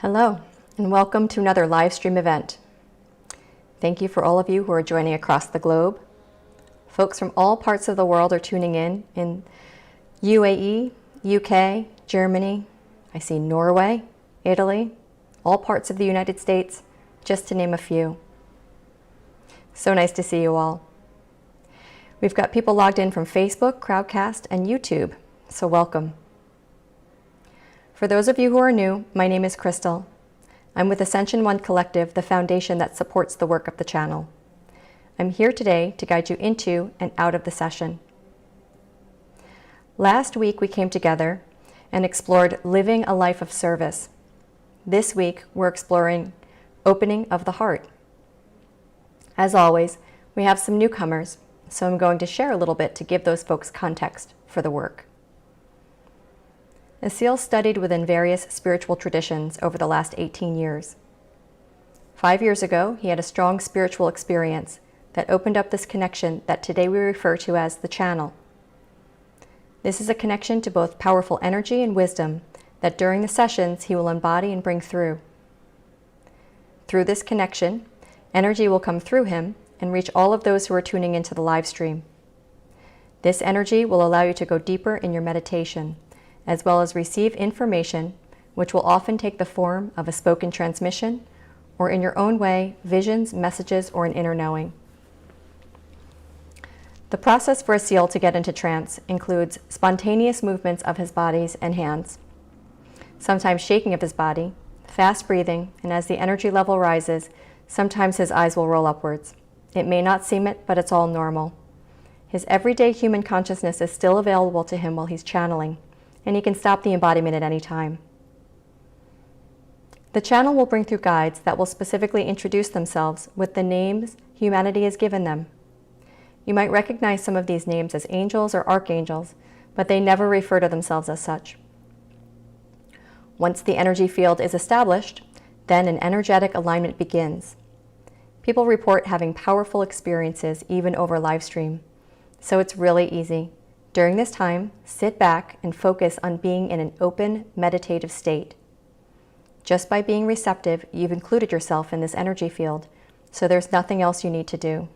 Hello, and welcome to another live stream event. Thank you for all of you who are joining across the globe. Folks from all parts of the world are tuning in UAE, UK, Germany, I see Norway, Italy, all parts of the United States, just to name a few. So nice to see you all. We've got people logged in from Facebook, Crowdcast, and YouTube, so welcome. For those of you who are new, my name is Crystal. I'm with Ascension One Collective, the foundation that supports the work of the channel. I'm here today to guide you into and out of the session. Last week we came together and explored living a life of service. This week we're exploring opening of the heart. As always, we have some newcomers, so I'm going to share a little bit to give those folks context for the work. Asil studied within various spiritual traditions over the last 18 years. 5 years ago, he had a strong spiritual experience that opened up this connection that today we refer to as the channel. This is a connection to both powerful energy and wisdom that during the sessions he will embody and bring through. Through this connection, energy will come through him and reach all of those who are tuning into the live stream. This energy will allow you to go deeper in your meditation, as well as receive information which will often take the form of a spoken transmission, or in your own way, visions, messages, or an inner knowing. The process for Asil to get into trance includes spontaneous movements of his bodies and hands, sometimes shaking of his body, fast breathing, and as the energy level rises, sometimes his eyes will roll upwards. It may not seem it, but it's all normal. His everyday human consciousness is still available to him while he's channeling, and he can stop the embodiment at any time. The channel will bring through guides that will specifically introduce themselves with the names humanity has given them. You might recognize some of these names as angels or archangels, but they never refer to themselves as such. Once the energy field is established, then an energetic alignment begins. People report having powerful experiences even over live stream, so it's really easy. During this time, sit back and focus on being in an open, meditative state. Just by being receptive, you've included yourself in this energy field, so there's nothing else you need to do.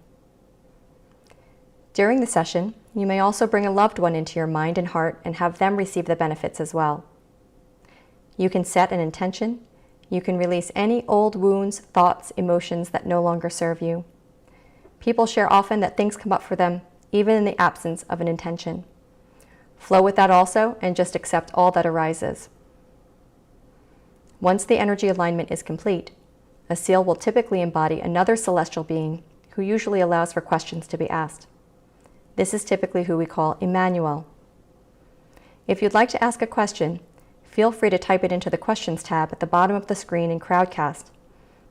During the session, you may also bring a loved one into your mind and heart and have them receive the benefits as well. You can set an intention. You can release any old wounds, thoughts, emotions that no longer serve you. People share often that things come up for them even in the absence of an intention. Flow with that also and just accept all that arises. Once the energy alignment is complete, Asil will typically embody another celestial being who usually allows for questions to be asked. This is typically who we call Emmanuel. If you'd like to ask a question, feel free to type it into the questions tab at the bottom of the screen in Crowdcast.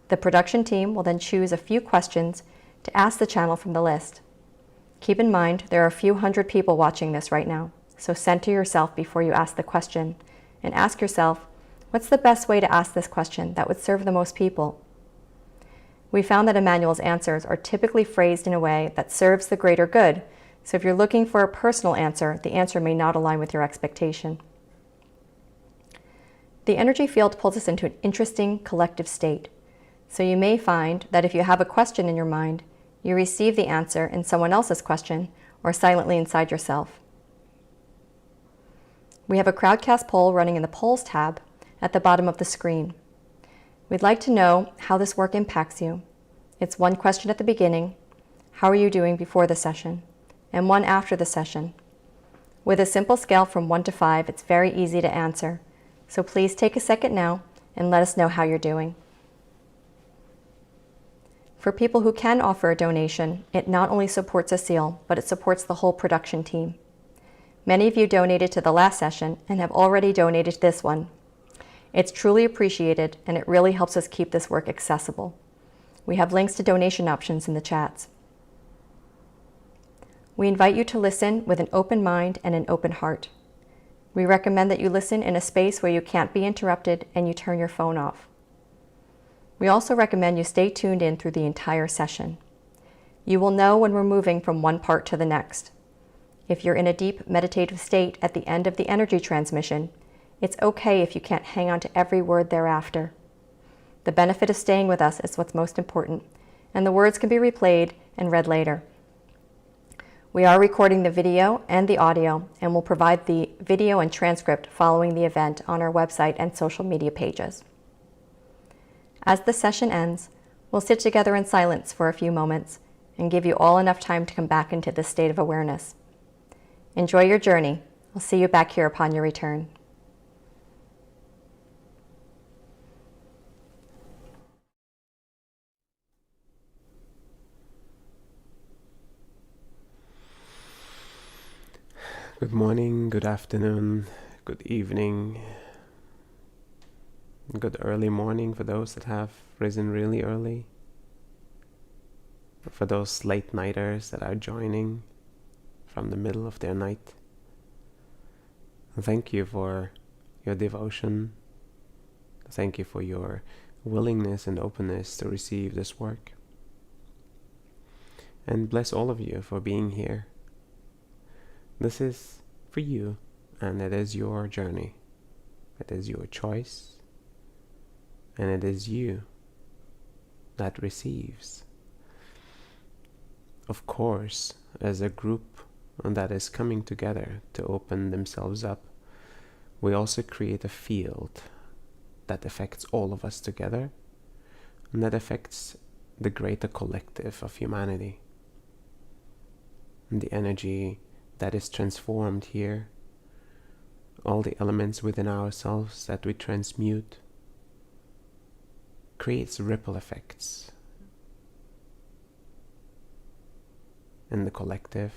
The production team will then choose a few questions to ask the channel from the list. Keep in mind, there are a few hundred people watching this right now, so center yourself before you ask the question and ask yourself, what's the best way to ask this question that would serve the most people? We found that Emmanuel's answers are typically phrased in a way that serves the greater good, so if you're looking for a personal answer, the answer may not align with your expectation. The energy field pulls us into an interesting collective state, so you may find that if you have a question in your mind, you receive the answer in someone else's question or silently inside yourself. We have a Crowdcast poll running in the Polls tab at the bottom of the screen. We'd like to know how this work impacts you. It's one question at the beginning, how are you doing before the session, and one after the session. With a simple scale from 1 to 5, it's very easy to answer, so please take a second now and let us know how you're doing. For people who can offer a donation, it not only supports Asil, but it supports the whole production team. Many of you donated to the last session and have already donated to this one. It's truly appreciated, and it really helps us keep this work accessible. We have links to donation options in the chats. We invite you to listen with an open mind and an open heart. We recommend that you listen in a space where you can't be interrupted and you turn your phone off. We also recommend you stay tuned in through the entire session. You will know when we're moving from one part to the next. If you're in a deep meditative state at the end of the energy transmission, it's okay if you can't hang on to every word thereafter. The benefit of staying with us is what's most important, and the words can be replayed and read later. We are recording the video and the audio, and will provide the video and transcript following the event on our website and social media pages. As the session ends, we'll sit together in silence for a few moments and give you all enough time to come back into this state of awareness. Enjoy your journey. I'll see you back here upon your return. Good morning, good afternoon, good evening, good early morning for those that have risen really early, for those late nighters that are joining from the middle of their night. Thank you for your devotion. Thank you for your willingness and openness to receive this work. And bless all of you for being here. This is for you, and it is your journey. It is your choice, and it is you that receives. Of course, as a group that is coming together to open themselves up, we also create a field that affects all of us together, and that affects the greater collective of humanity. And the energy that is transformed here, all the elements within ourselves that we transmute, creates ripple effects in the collective,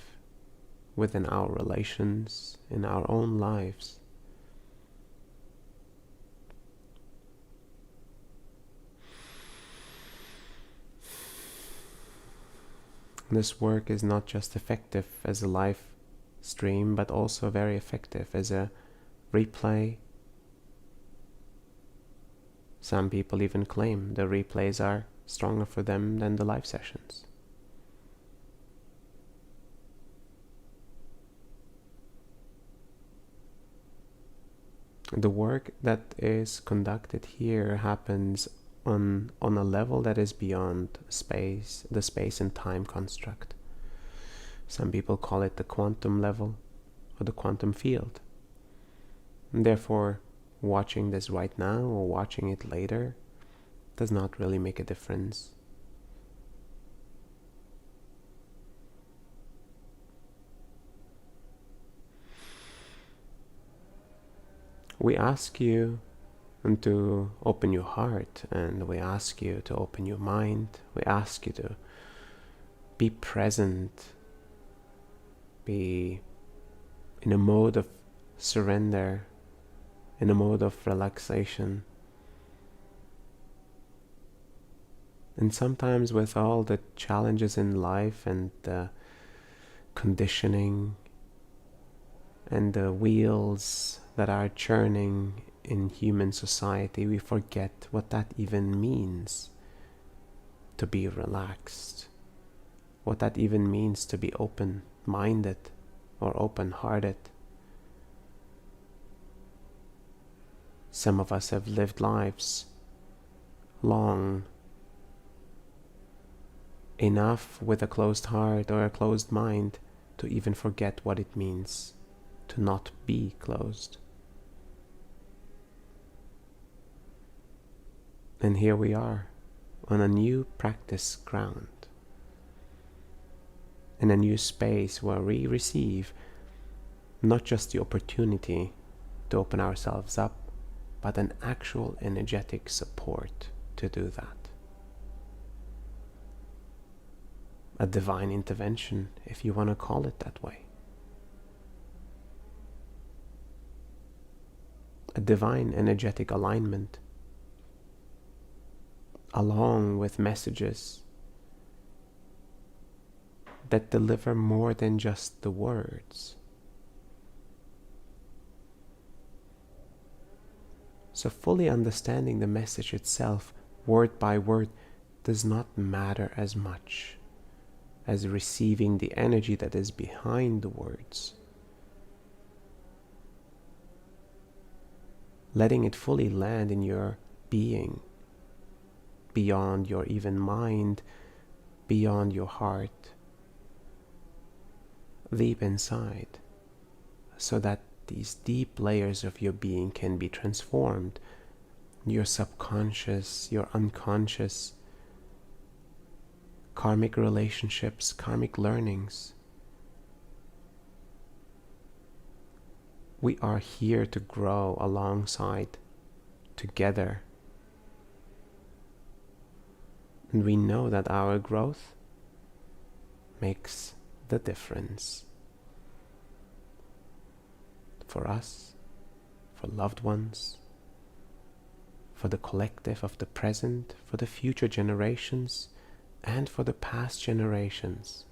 within our relations, in our own lives. This work is not just effective as a live stream, but also very effective as a replay. Some people even claim the replays are stronger for them than the live sessions. The work that is conducted here happens on a level that is beyond space, the space and time construct. Some people call it the quantum level or the quantum field. And therefore, watching this right now or watching it later does not really make a difference. We ask you to open your heart, and we ask you to open your mind. We ask you to be present, be in a mode of surrender, in a mode of relaxation. And sometimes with all the challenges in life and the conditioning and the wheels that are churning in human society, we forget what that even means to be relaxed, what that even means to be open-minded or open-hearted. Some of us have lived lives long enough with a closed heart or a closed mind to even forget what it means to not be closed. And here we are on a new practice ground, in a new space where we receive not just the opportunity to open ourselves up, but an actual energetic support to do that. A divine intervention, if you want to call it that way. A divine energetic alignment, along with messages that deliver more than just the words. So fully understanding the message itself, word by word, does not matter as much as receiving the energy that is behind the words. Letting it fully land in your being, beyond your even mind, beyond your heart, deep inside, so that these deep layers of your being can be transformed. Your subconscious, your unconscious, karmic relationships, karmic learnings. We are here to grow alongside, together. And we know that our growth makes the difference. For us, for loved ones, for the collective of the present, for the future generations, and for the past generations.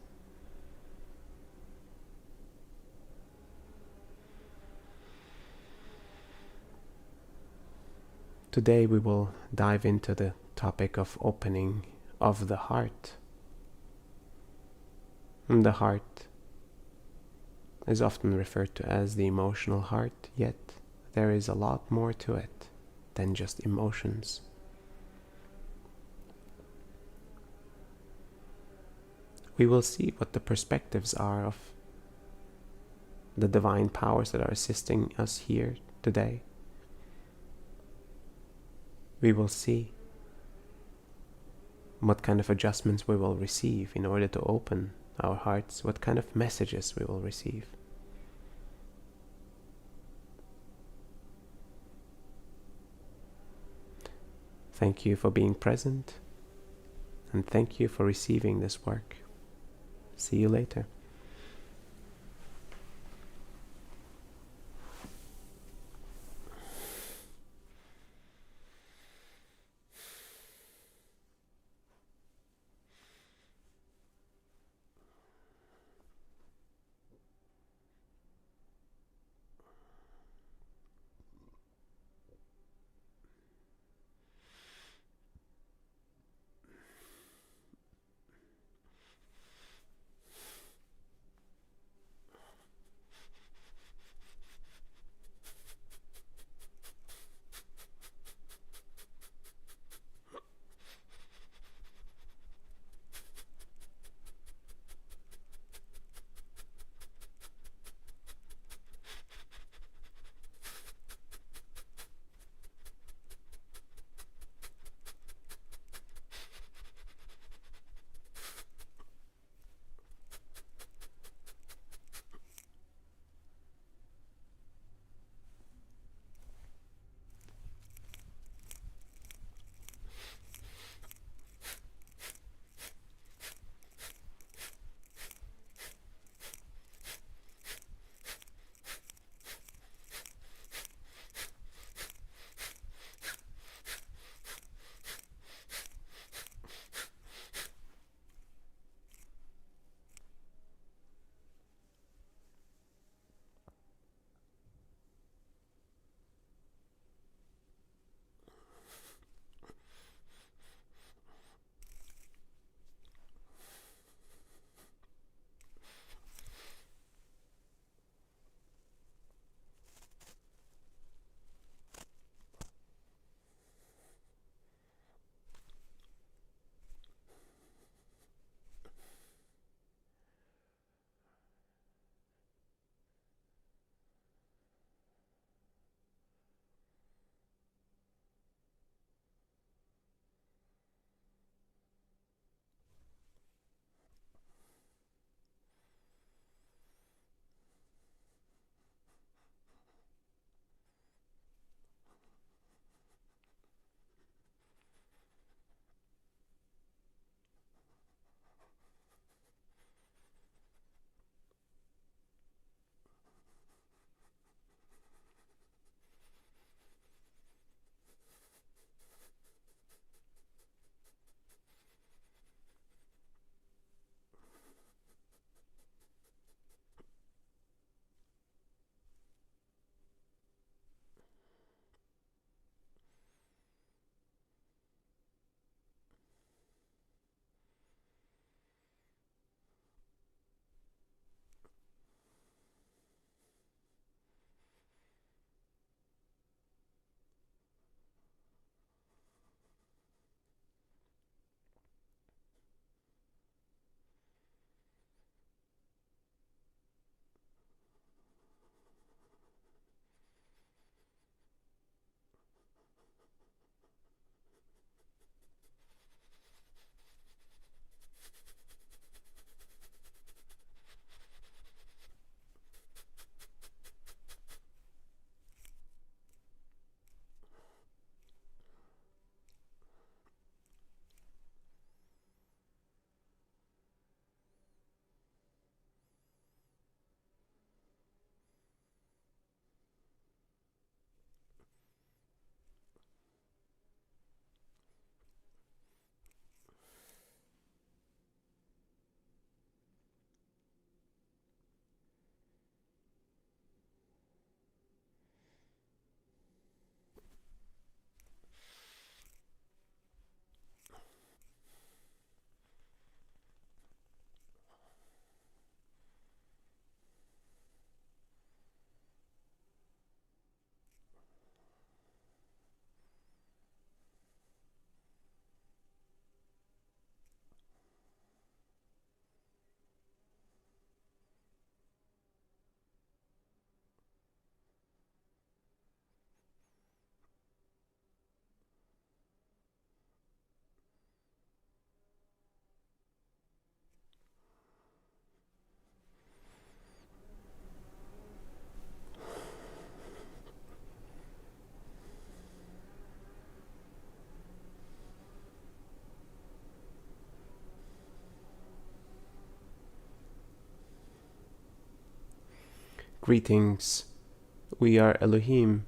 Today we will dive into the topic of opening of the heart. And the heart is often referred to as the emotional heart, yet there is a lot more to it than just emotions. We will see what the perspectives are of the divine powers that are assisting us here today. We will see what kind of adjustments we will receive in order to open our hearts, what kind of messages we will receive. Thank you for being present, and thank you for receiving this work. See you later. Greetings, we are Elohim.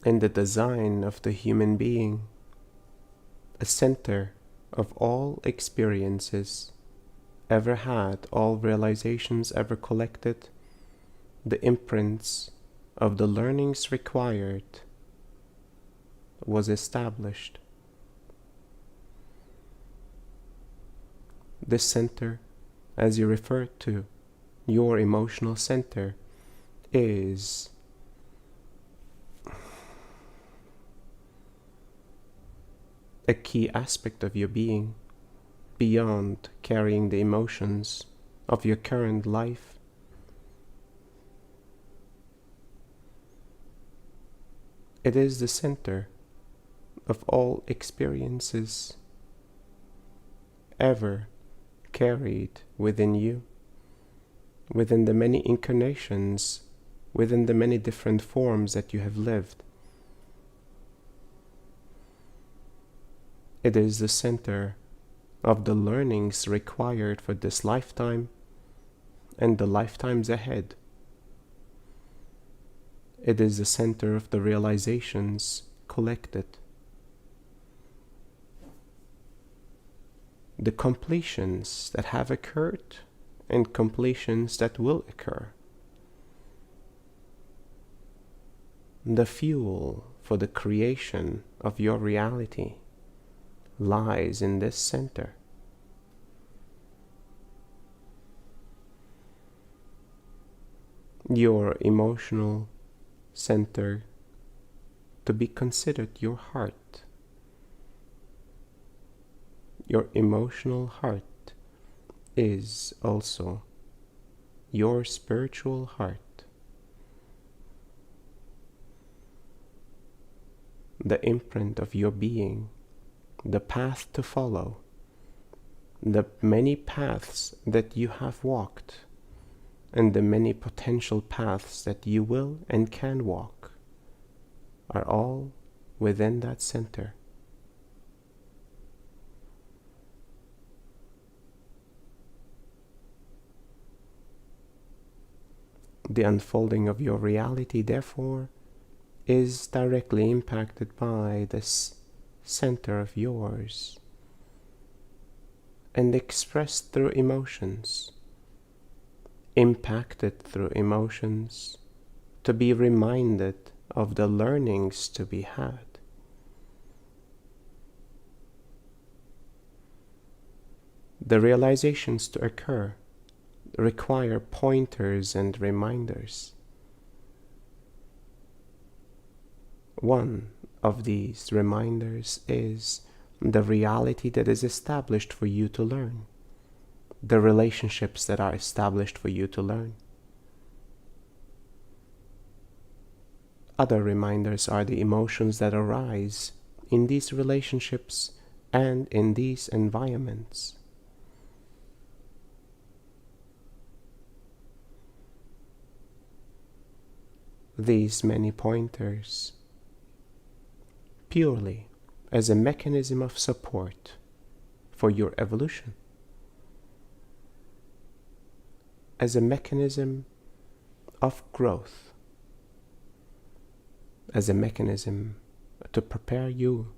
In the design of the human being, a center of all experiences ever had, all realizations ever collected, the imprints of the learnings required was established. This center, as you refer to, your emotional center, is a key aspect of your being, beyond carrying the emotions of your current life. It is the center of all experiences ever carried within you, within the many incarnations, within the many different forms that you have lived. It is the center of the learnings required for this lifetime and the lifetimes ahead. It is the center of the realizations collected. The completions that have occurred and completions that will occur. The fuel for the creation of your reality lies in this center. Your emotional center, to be considered your heart. Your emotional heart is also your spiritual heart. The imprint of your being, the path to follow, the many paths that you have walked, and the many potential paths that you will and can walk, are all within that center. The unfolding of your reality, therefore, is directly impacted by this center of yours and expressed through emotions, impacted through emotions, to be reminded of the learnings to be had. The realizations to occur require pointers and reminders. One of these reminders is the reality that is established for you to learn, the relationships that are established for you to learn. Other reminders are the emotions that arise in these relationships and in these environments. These many pointers, purely as a mechanism of support for your evolution, as a mechanism of growth, as a mechanism to prepare you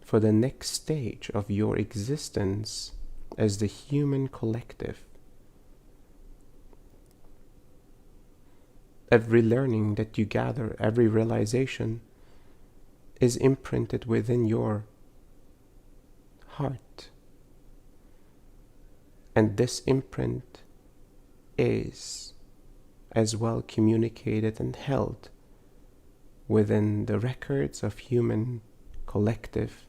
for the next stage of your existence as the human collective. Every learning that you gather, every realization, is imprinted within your heart. And this imprint is as well communicated and held within the records of human collective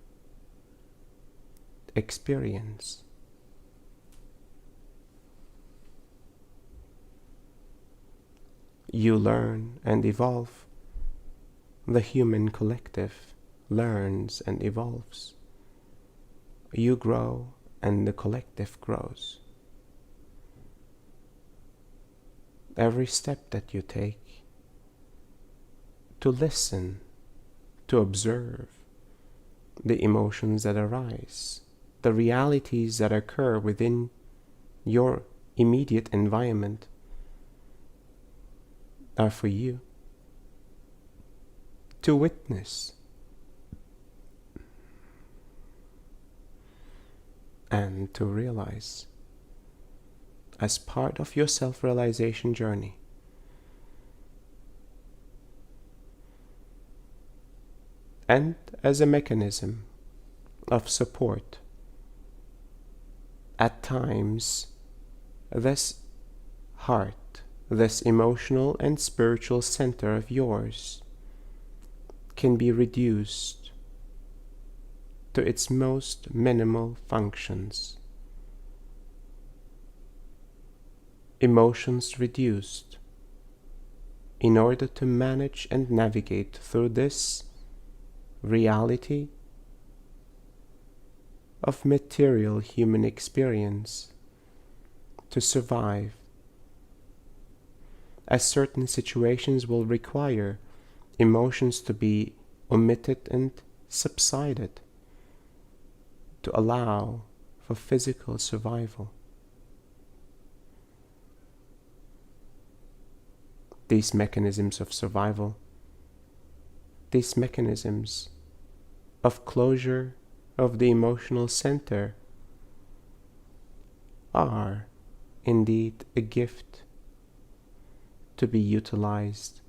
experience. You learn and evolve. The human collective learns and evolves. You grow and the collective grows. Every step that you take to listen, to observe the emotions that arise, the realities that occur within your immediate environment are for you to witness and to realize as part of your self-realization journey. And as a mechanism of support, at times this heart, this emotional and spiritual center of yours can be reduced to its most minimal functions. Emotions reduced in order to manage and navigate through this reality of material human experience to survive, as certain situations will require emotions to be omitted and subsided to allow for physical survival. These mechanisms of survival, these mechanisms of closure of the emotional center are indeed a gift to be utilized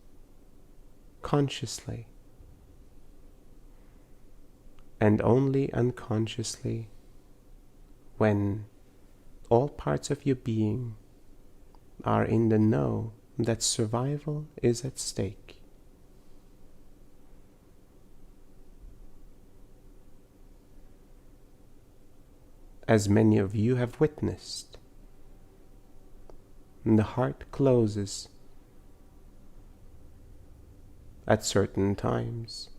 consciously and only unconsciously when all parts of your being are in the know that survival is at stake. As many of you have witnessed, the heart closes at certain times.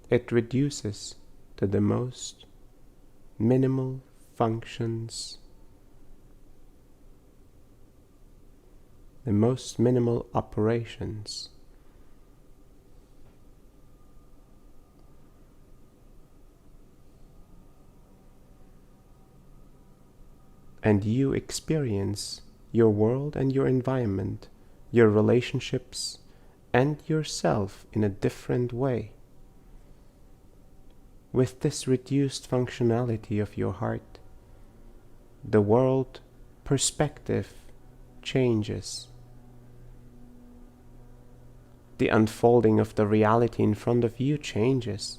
It reduces to the most minimal functions, the most minimal operations. And you experience your world and your environment, your relationships, and yourself in a different way. With this reduced functionality of your heart, the world perspective changes. The unfolding of the reality in front of you changes,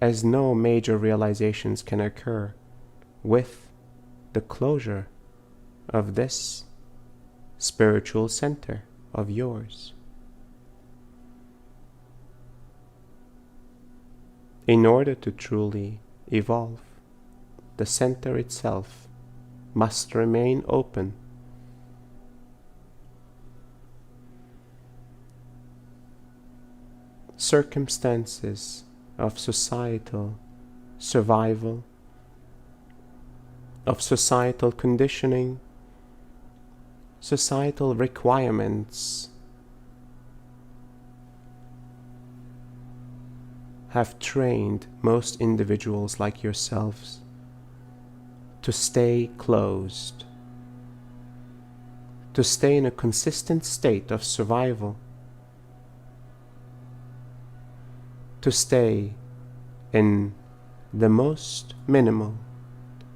as no major realizations can occur with the closure of this spiritual center of yours. In order to truly evolve, the center itself must remain open. Circumstances of societal survival, of societal conditioning, societal requirements have trained most individuals like yourselves to stay closed, to stay in a consistent state of survival, to stay in the most minimal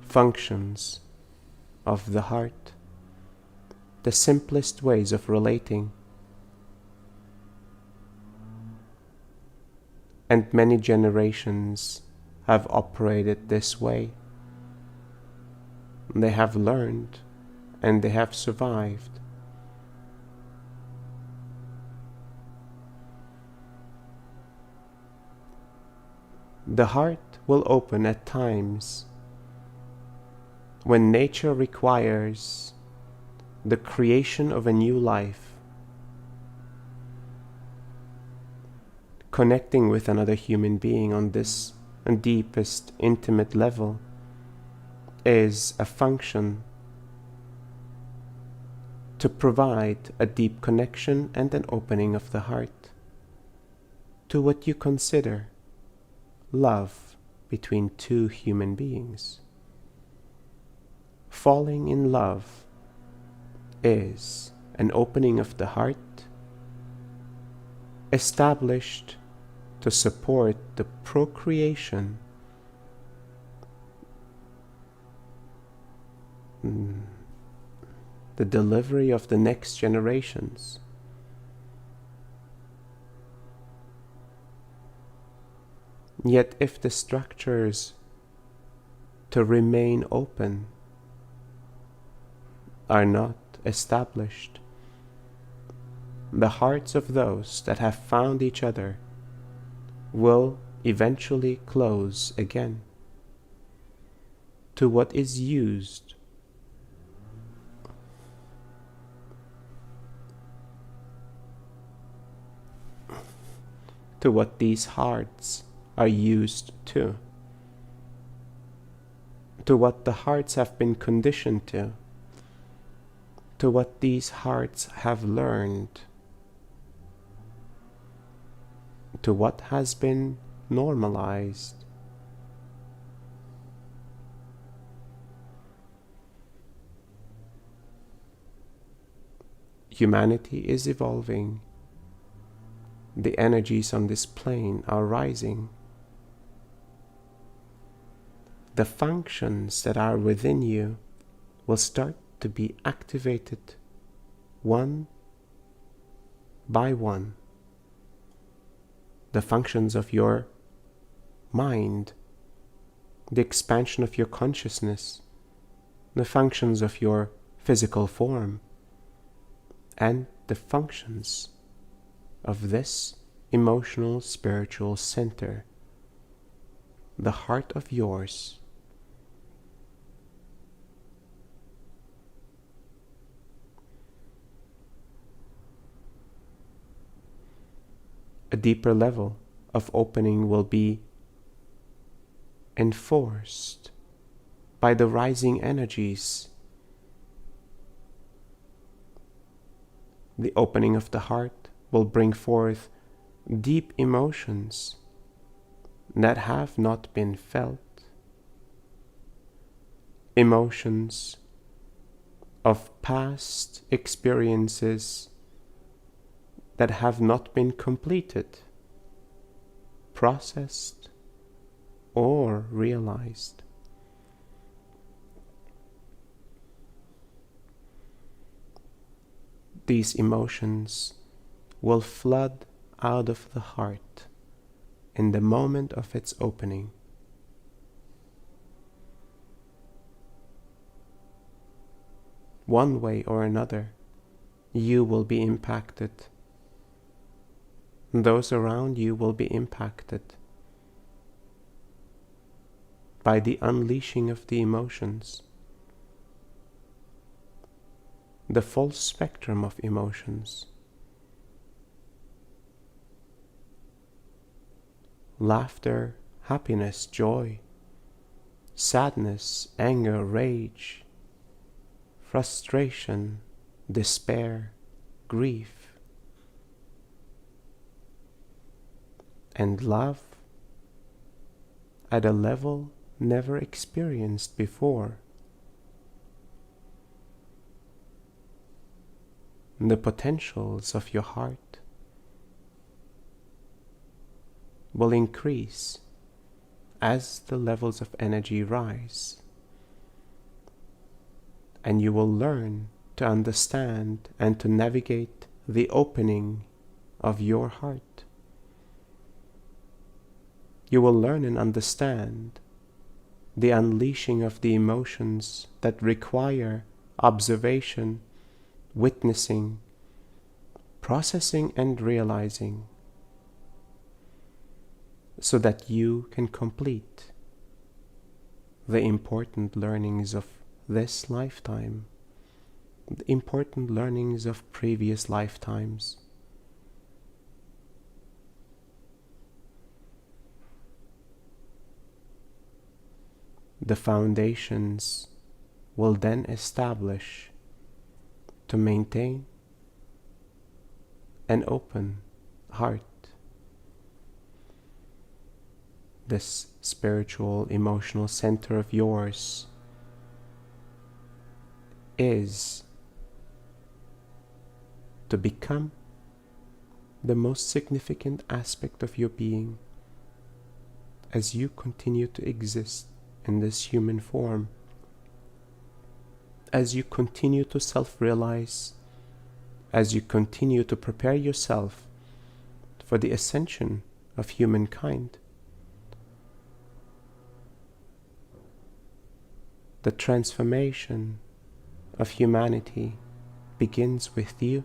functions of the heart, the simplest ways of relating. And many generations have operated this way. They have learned and they have survived. The heart will open at times when nature requires the creation of a new life, connecting with another human being on this deepest, intimate level is a function to provide a deep connection and an opening of the heart to what you consider love between two human beings. Falling in love is an opening of the heart established to support the procreation, the delivery of the next generations. Yet if the structures to remain open are not established, the hearts of those that have found each other will eventually close again to what is used to what these hearts are used to what the hearts have been conditioned to what these hearts have learned, to what has been normalized. Humanity is evolving. The energies on this plane are rising. The functions that are within you will start to be activated one by one. The functions of your mind, the expansion of your consciousness, the functions of your physical form, and the functions of this emotional spiritual center, the heart of yours. A deeper level of opening will be enforced by the rising energies. The opening of the heart will bring forth deep emotions that have not been felt, emotions of past experiences that have not been completed, processed, or realized. These emotions will flood out of the heart in the moment of its opening. One way or another, you will be impacted. Those around you will be impacted by the unleashing of the emotions, the full spectrum of emotions. Laughter, happiness, joy, sadness, anger, rage, frustration, despair, grief, and love at a level never experienced before. The potentials of your heart will increase as the levels of energy rise, and you will learn to understand and to navigate the opening of your heart. You will learn and understand the unleashing of the emotions that require observation, witnessing, processing, and realizing, so that you can complete the important learnings of this lifetime, the important learnings of previous lifetimes. The foundations will then establish to maintain an open heart. this spiritual, emotional center of yours is to become the most significant aspect of your being as you continue to exist in this human form, as you continue to self-realize, as you continue to prepare yourself for the ascension of humankind. The transformation of humanity begins with you,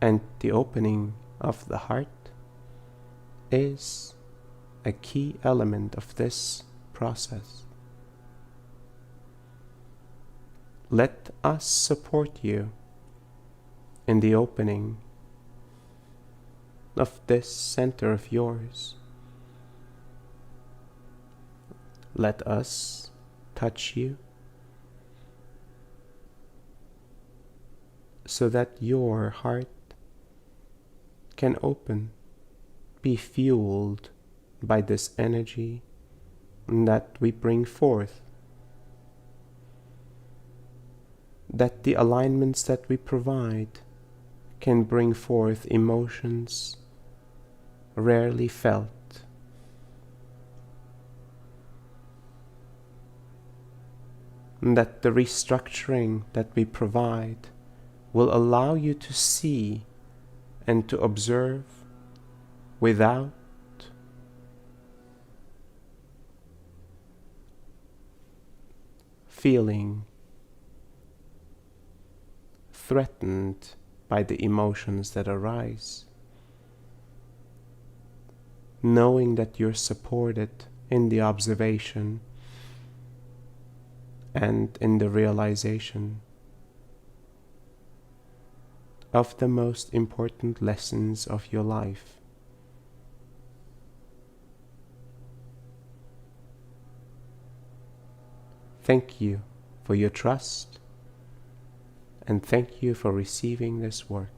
and the opening of the heart is a key element of this process. Let us support you in the opening of this center of yours. Let us touch you so that your heart can open, be fueled by this energy that we bring forth, that the alignments that we provide can bring forth emotions rarely felt, that the restructuring that we provide will allow you to see and to observe without feeling threatened by the emotions that arise, knowing that you're supported in the observation and in the realization of the most important lessons of your life. Thank you for your trust, and thank you for receiving this work.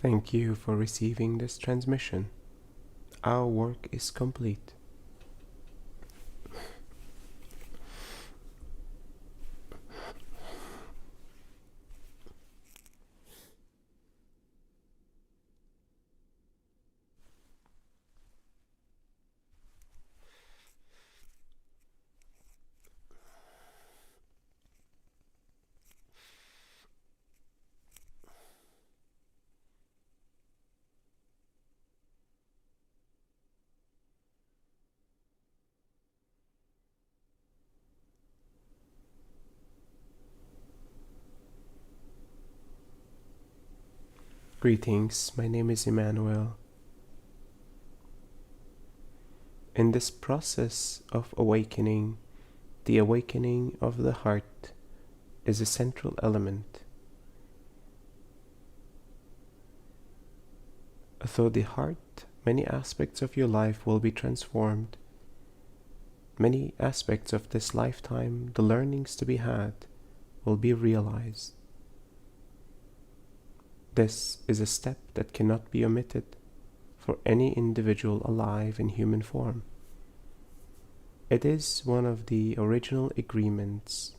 Thank you for receiving this transmission. Our work is complete. Greetings, my name is Emmanuel. In this process of awakening, the awakening of the heart is a central element. Through the heart, many aspects of your life will be transformed. Many aspects of this lifetime, the learnings to be had, will be realized. This is a step that cannot be omitted for any individual alive in human form. It is one of the original agreements.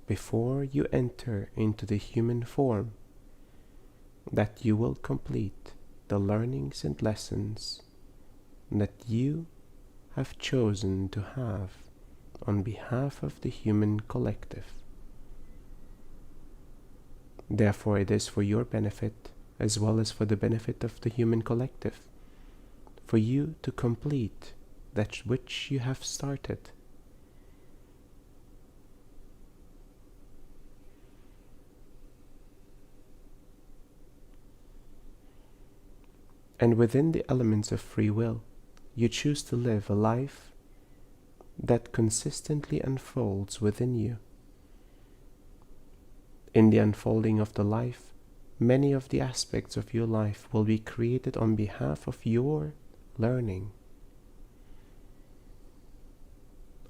Before you enter into the human form, that you will complete the learnings and lessons that you have chosen to have on behalf of the human collective. Therefore, it is for your benefit, as well as for the benefit of the human collective, for you to complete that which you have started. And within the elements of free will, you choose to live a life that consistently unfolds within you. In the unfolding of the life, many of the aspects of your life will be created on behalf of your learning,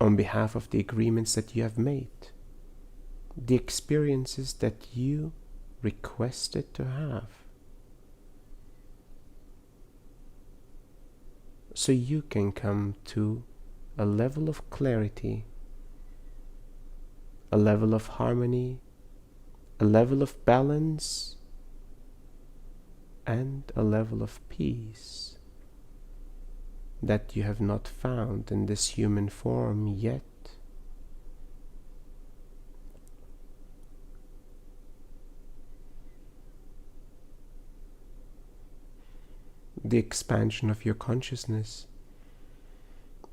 on behalf of the agreements that you have made, the experiences that you requested to have. So you can come to a level of clarity, a level of harmony, a level of balance, and a level of peace that you have not found in this human form yet. The expansion of your consciousness,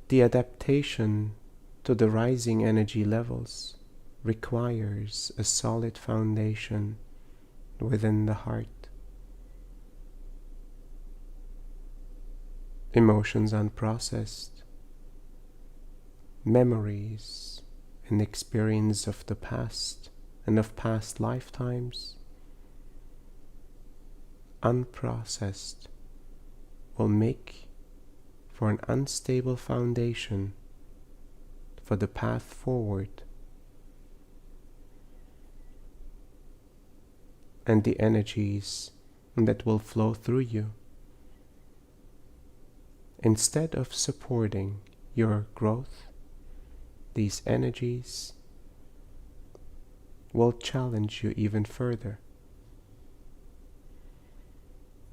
the adaptation to the rising energy levels requires a solid foundation within the heart. Emotions unprocessed, memories and experience of the past and of past lifetimes, unprocessed, will make for an unstable foundation for the path forward. And the energies that will flow through you, instead of supporting your growth, these energies will challenge you even further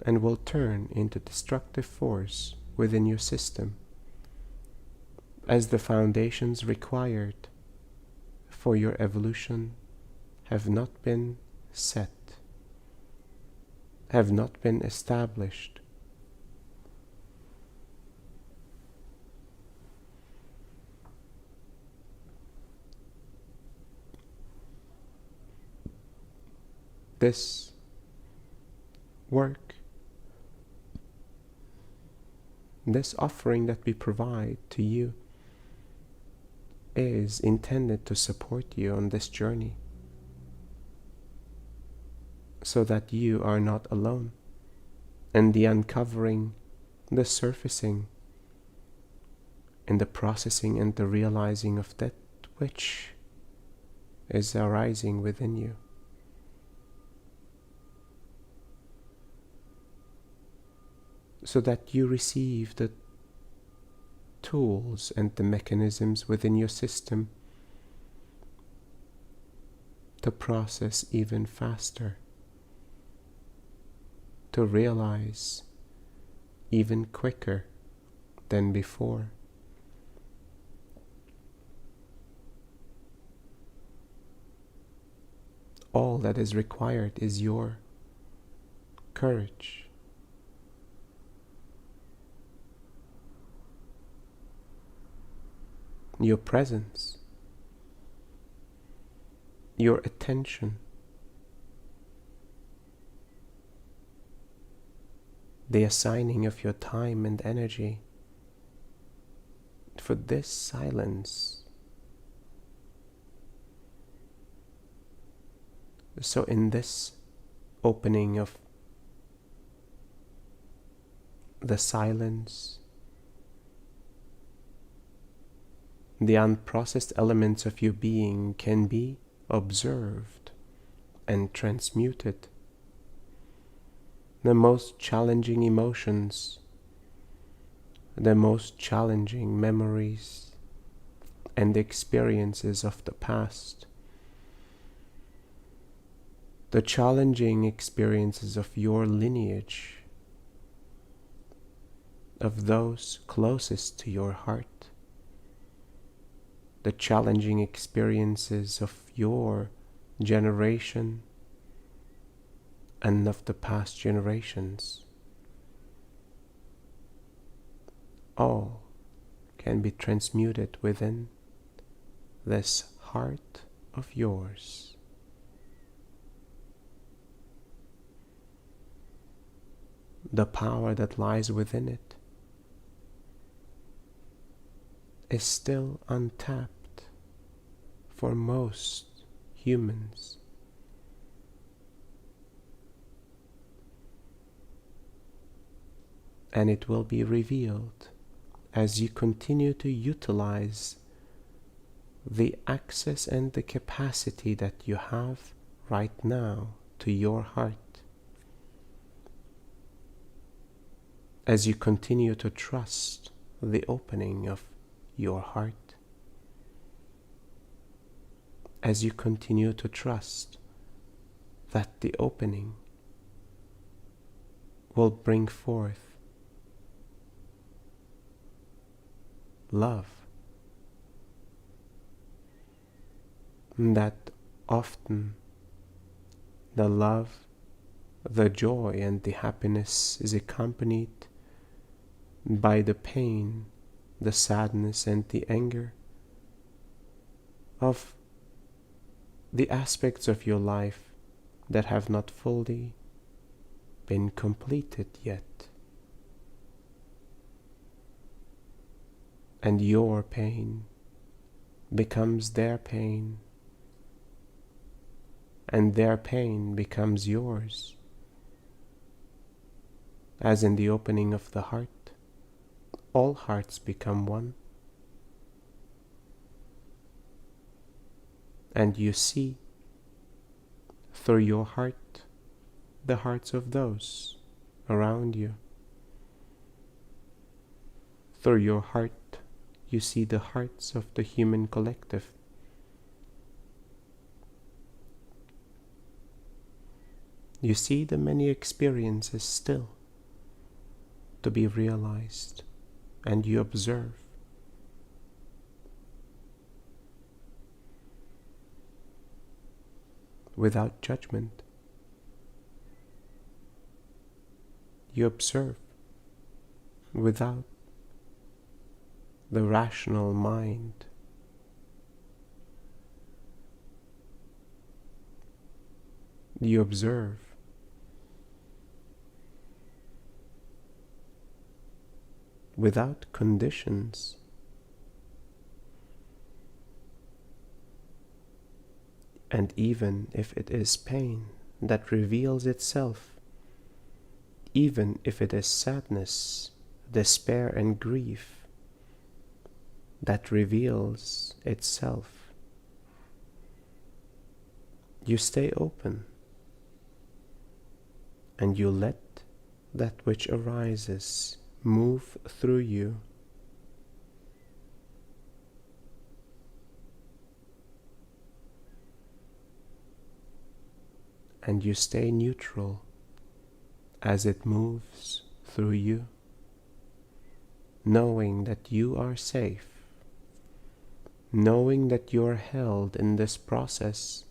and will turn into destructive force within your system, as the foundations required for your evolution have not been set, have not been established. This work, this offering that we provide to you, is intended to support you on this journey, so that you are not alone in the uncovering, the surfacing, in the processing and the realizing of that which is arising within you. so that you receive the tools and the mechanisms within your system to process even faster, to realize even quicker than before. All that is required is your courage, your presence, your attention, the assigning of your time and energy for this silence. So in this opening of the silence, the unprocessed elements of your being can be observed and transmuted. The most challenging emotions, the most challenging memories and experiences of the past, the challenging experiences of your lineage, of those closest to your heart, the challenging experiences of your generation and of the past generations, all can be transmuted within this heart of yours. The power that lies within it is still untapped for most humans. And it will be revealed as you continue to utilize the access and the capacity that you have right now to your heart. As you continue to trust the opening of your heart, as you continue to trust that the opening will bring forth love, that often the love, the joy and the happiness is accompanied by the pain, the sadness and the anger of the aspects of your life that have not fully been completed yet. And your pain becomes their pain, and their pain becomes yours. As in the opening of the heart, all hearts become one, and you see through your heart the hearts of those around you. Through your heart you see the hearts of the human collective. You see the many experiences still to be realized, and you observe. Without judgment, you observe without the rational mind. You observe without conditions. And even if it is pain that reveals itself, even if it is sadness, despair and grief that reveals itself, you stay open and you let that which arises move through you. And you stay neutral as it moves through you, knowing that you are safe, knowing that you are held in this process,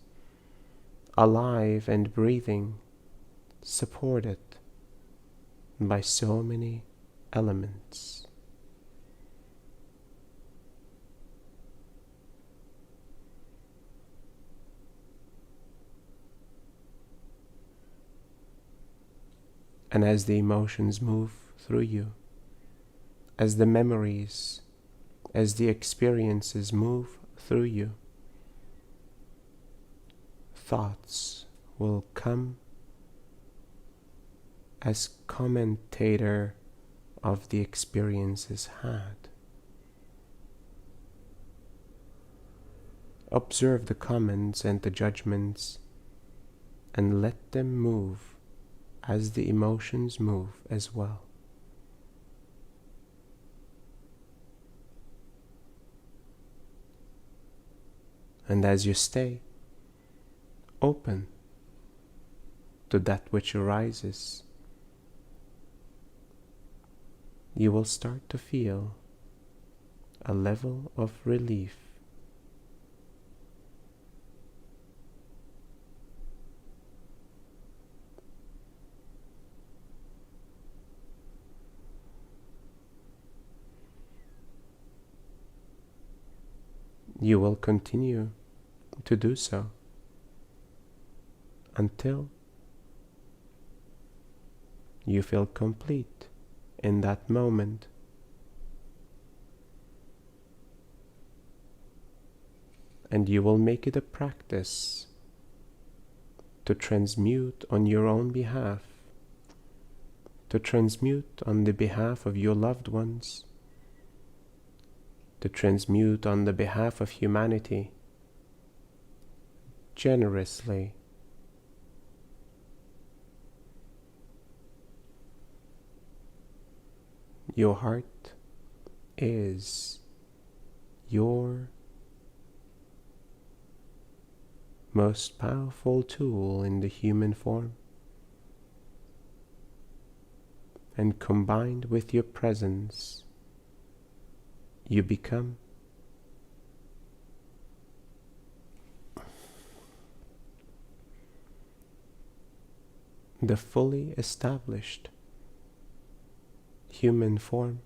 alive and breathing, supported by so many elements. And as the emotions move through you, as the memories, as the experiences move through you, thoughts will come as commentator of the experiences had. Observe the comments and the judgments and let them move as the emotions move as well. And as you stay open to that which arises, you will start to feel a level of relief. You will continue to do so until you feel complete in that moment. And you will make it a practice to transmute on your own behalf, to transmute on the behalf of your loved ones, to transmute on the behalf of humanity, generously. Your heart is your most powerful tool in the human form, and combined with your presence, you become the fully established human form,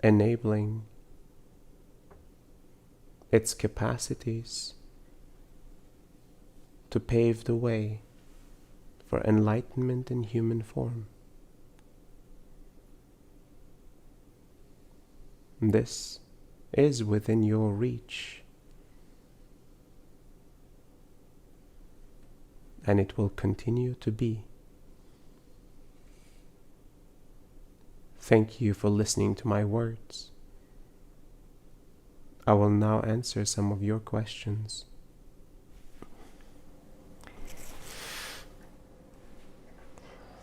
enabling its capacities to pave the way for enlightenment in human form. This is within your reach, and it will continue to be. Thank you for listening to my words. I will now answer some of your questions.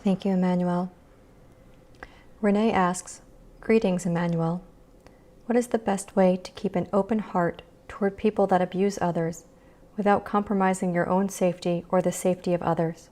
Thank you, Emmanuel. Renee asks, "Greetings, Emmanuel. What is the best way to keep an open heart toward people that abuse others without compromising your own safety or the safety of others?"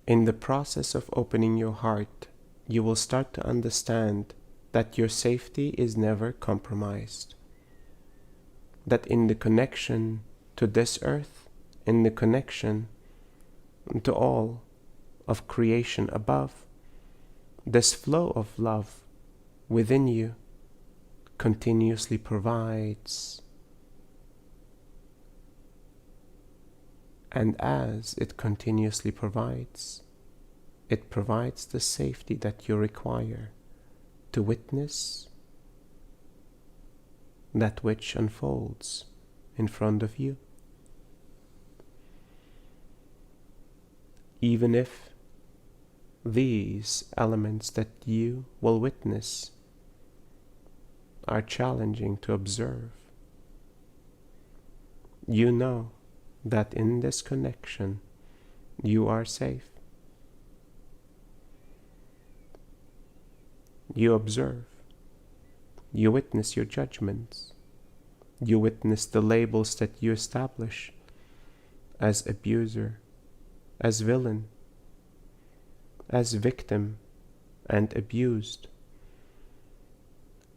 In the process of opening your heart, you will start to understand that your safety is never compromised. That in the connection to this earth, in the connection to all of creation above, this flow of love within you continuously provides. And as it continuously provides, it provides the safety that you require to witness that which unfolds in front of you. Even if these elements that you will witness are challenging to observe, you know that in this connection you are safe. You observe, you witness your judgments, you witness the labels that you establish as abuser, as villain, as victim and abused.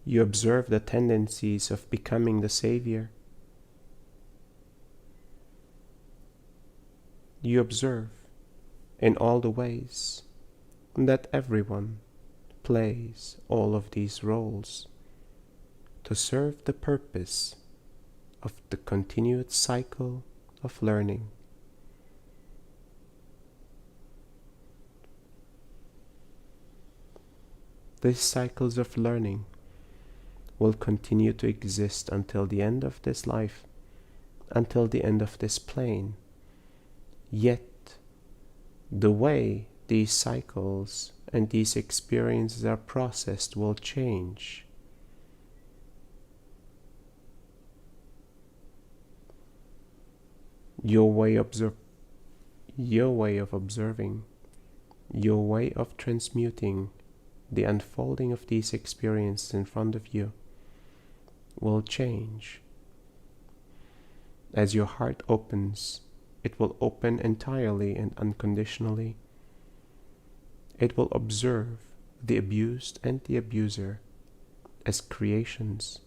You observe the tendencies of becoming the savior. You observe in all the ways that everyone plays all of these roles to serve the purpose of the continued cycle of learning. These cycles of learning will continue to exist until the end of this life, until the end of this plane. Yet, the way these cycles and these experiences are processed will change. Your way of observing, your way of transmuting the unfolding of these experiences in front of you will change. As your heart opens, it will open entirely and unconditionally. It will observe the abused and the abuser as creations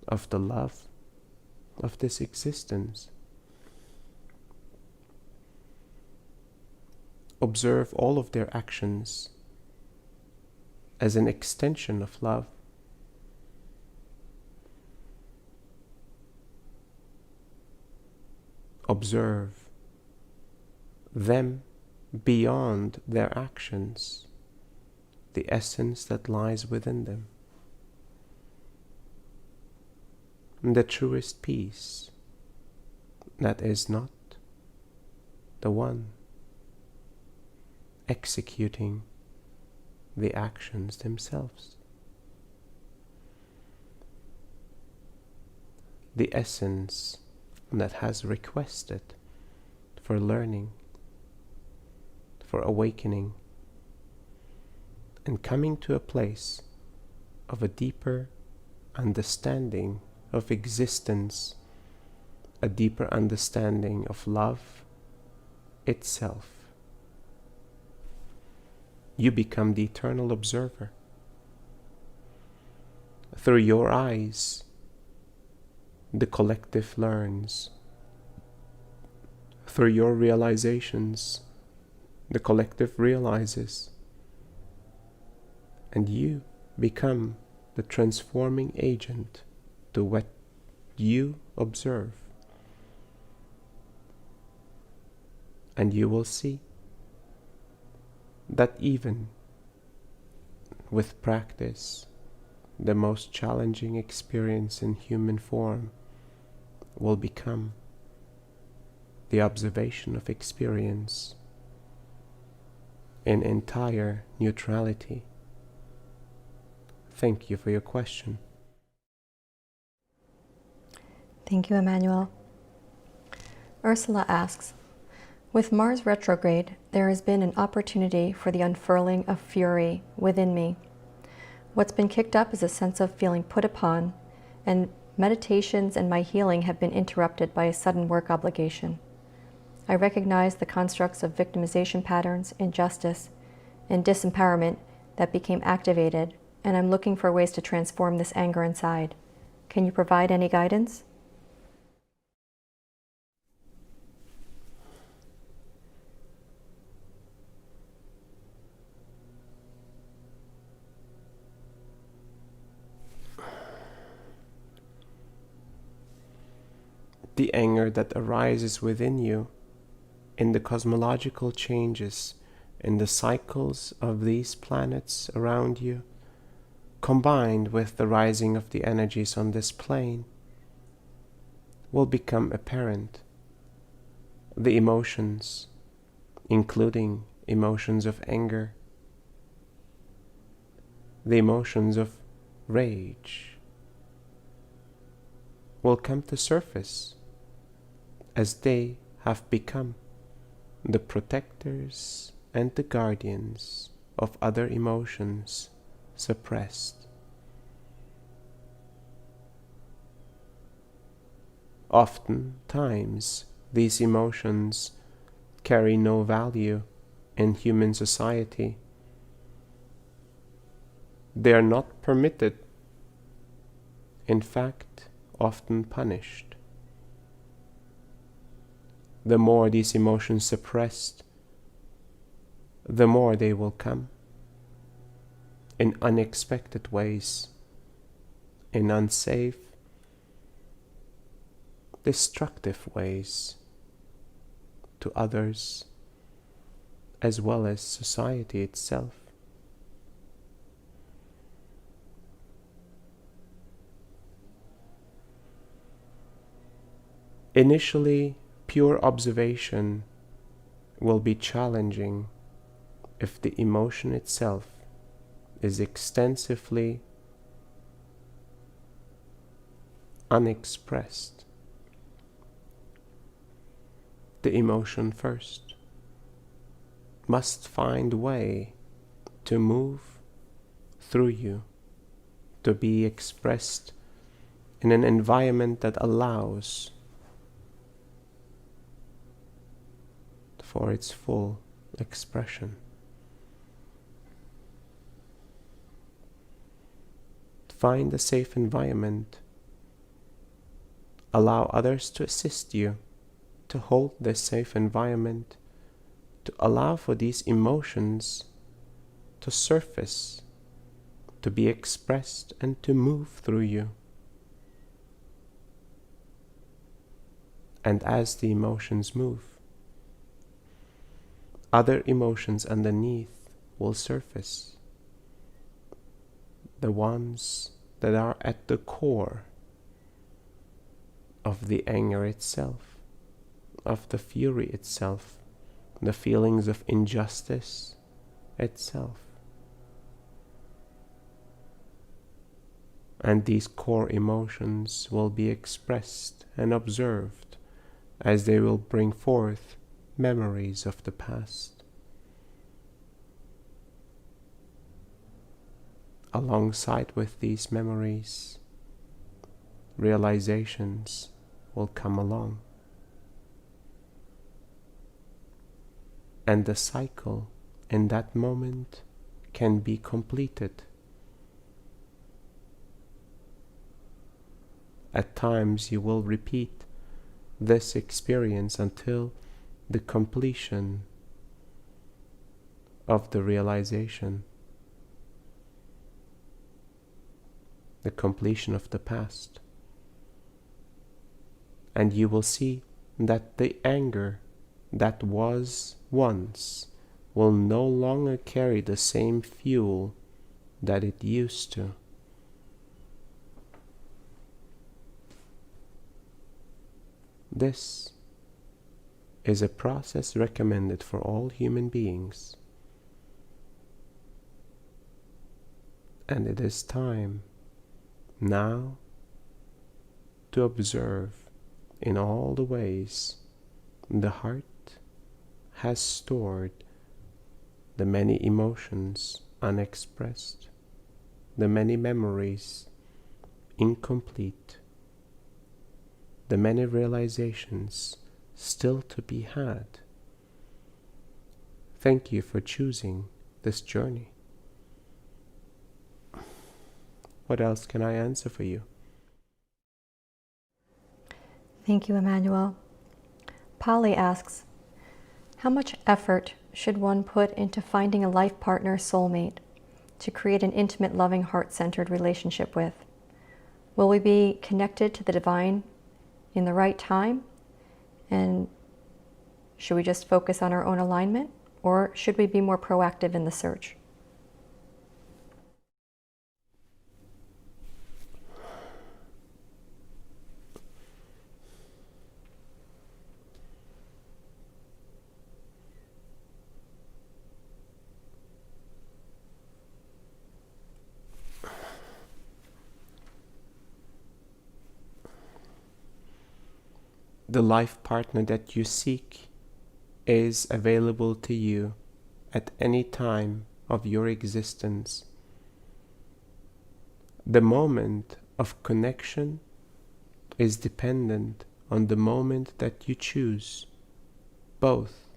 of the love of this existence. Observe all of their actions as an extension of love. Observe them beyond their actions, the essence that lies within them, the truest peace that is not the one executing the actions themselves. The essence that has requested for learning, for awakening, and coming to a place of a deeper understanding of existence, a deeper understanding of love itself. You become the eternal observer. Through your eyes, the collective learns. Through your realizations, the collective realizes. And you become the transforming agent to what you observe. And you will see that even with practice, the most challenging experience in human form will become the observation of experience in entire neutrality. Thank you for your question. Thank you, Emmanuel. Ursula asks, with Mars retrograde, there has been an opportunity for the unfurling of fury within me. What's been kicked up is a sense of feeling put upon, and meditations and my healing have been interrupted by a sudden work obligation. I recognize the constructs of victimization patterns, injustice, and disempowerment that became activated, and I'm looking for ways to transform this anger inside. Can you provide any guidance? The anger that arises within you in the cosmological changes, in the cycles of these planets around you, combined with the rising of the energies on this plane, will become apparent. The emotions, including emotions of anger, the emotions of rage, will come to surface as they have become the protectors and the guardians of other emotions suppressed. Oftentimes, these emotions carry no value in human society. They are not permitted, in fact, often punished. The more these emotions suppressed, the more they will come in unexpected ways, in unsafe, destructive ways to others as well as society itself. Initially, pure observation will be challenging if the emotion itself is extensively unexpressed. The emotion first must find a way to move through you, to be expressed in an environment that allows for its full expression. Find a safe environment. Allow others to assist you to hold this safe environment, to allow for these emotions to surface, to be expressed, and to move through you. And as the emotions move, other emotions underneath will surface. The ones that are at the core of the anger itself, of the fury itself, the feelings of injustice itself. And these core emotions will be expressed and observed as they will bring forth memories of the past. Alongside with these memories, realizations will come along. And the cycle in that moment can be completed. At times you will repeat this experience until the completion of the realization, the completion of the past. And you will see that the anger that was once will no longer carry the same fuel that it used to. This is a process recommended for all human beings. And it is time now to observe in all the ways the heart has stored the many emotions unexpressed, the many memories incomplete, the many realizations still to be had. Thank you for choosing this journey. What else can I answer for you? Thank you, Emmanuel. Polly asks, how much effort should one put into finding a life partner soulmate to create an intimate, loving, heart-centered relationship with? Will we be connected to the divine in the right time? And should we just focus on our own alignment? Or should we be more proactive in the search? the life partner that you seek is available to you at any time of your existence. The moment of connection is dependent on the moment that you choose both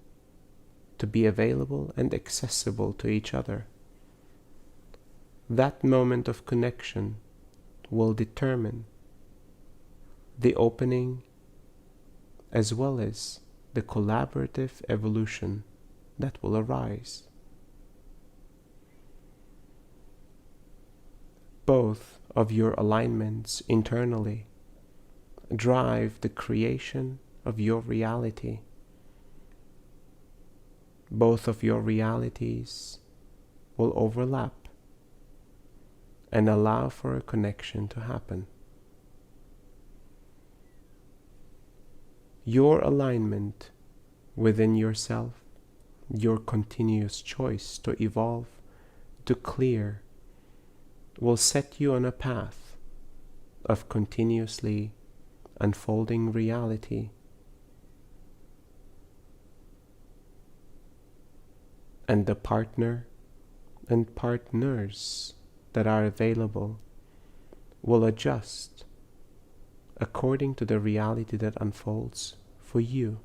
to be available and accessible to each other. That moment of connection will determine the opening as well as the collaborative evolution that will arise. Both of your alignments internally drive the creation of your reality. Both of your realities will overlap and allow for a connection to happen. Your alignment within yourself, your continuous choice to evolve, to clear, will set you on a path of continuously unfolding reality. And the partner and partners that are available will adjust according to the reality that unfolds for you.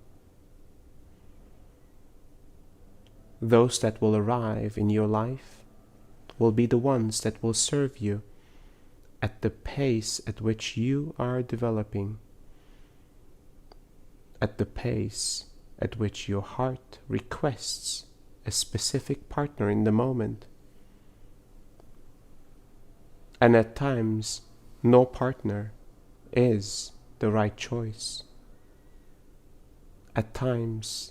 Those that will arrive in your life will be the ones that will serve you at the pace at which you are developing, at the pace at which your heart requests a specific partner in the moment. And at times, no partner is the right choice. At times,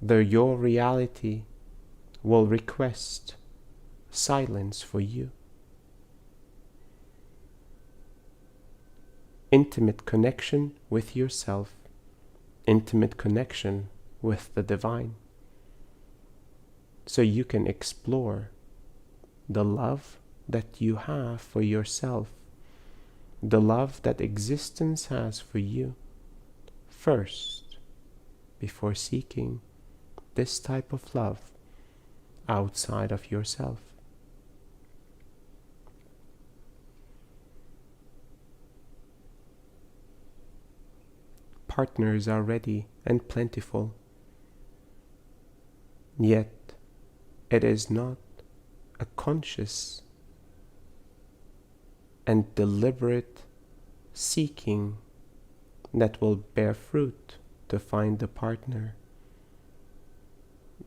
your reality will request silence for you. Intimate connection with yourself, intimate connection with the divine, so you can explore the love that you have for yourself, the love that existence has for you, first, before seeking this type of love outside of yourself. Partners are ready and plentiful, yet it is not a conscious and deliberate seeking that will bear fruit to find the partner,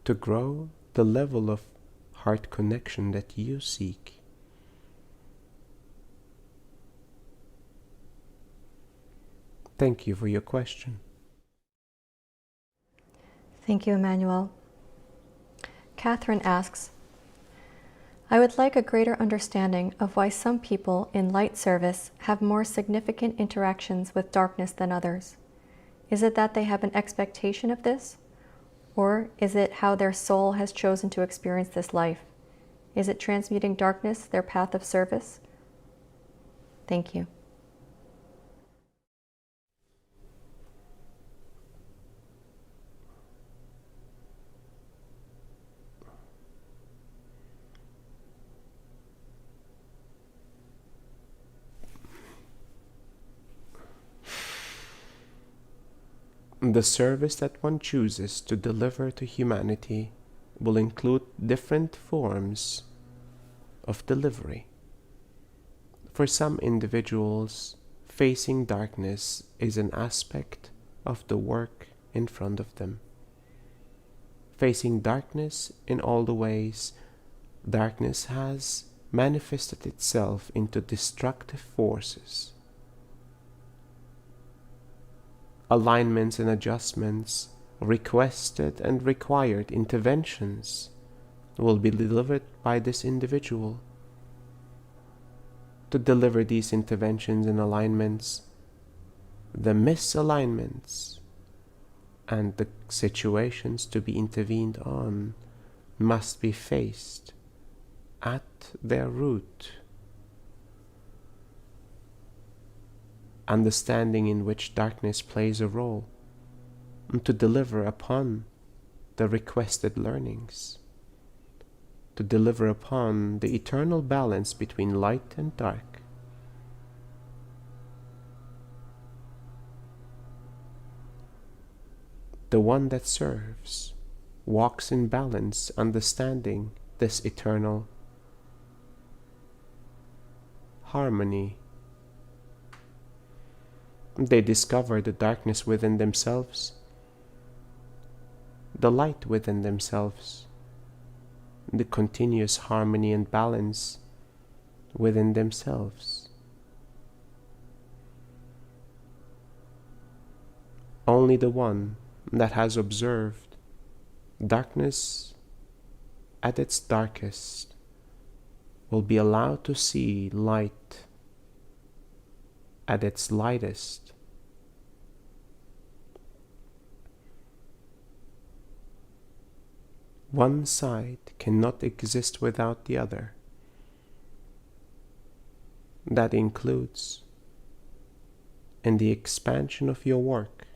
to grow the level of heart connection that you seek. Thank you for your question. Thank you, Emmanuel. Catherine asks, I would like a greater understanding of why some people in light service have more significant interactions with darkness than others. Is it that they have an expectation of this? Or is it how their soul has chosen to experience this life? Is it transmuting darkness their path of service? Thank you. The service that one chooses to deliver to humanity will include different forms of delivery. For some individuals, facing darkness is an aspect of the work in front of them. Facing darkness in all the ways darkness has manifested itself into destructive forces. Alignments and adjustments, requested and required interventions will be delivered by this individual. To deliver these interventions and alignments, the misalignments and the situations to be intervened on must be faced at their root. Understanding in which darkness plays a role to deliver upon the requested learnings, to deliver upon the eternal balance between light and dark. The one that serves walks in balance, understanding this eternal harmony. They discover the darkness within themselves, the light within themselves, the continuous harmony and balance within themselves. Only the one that has observed darkness at its darkest will be allowed to see light at its lightest. One side cannot exist without the other. That includes in the expansion of your work.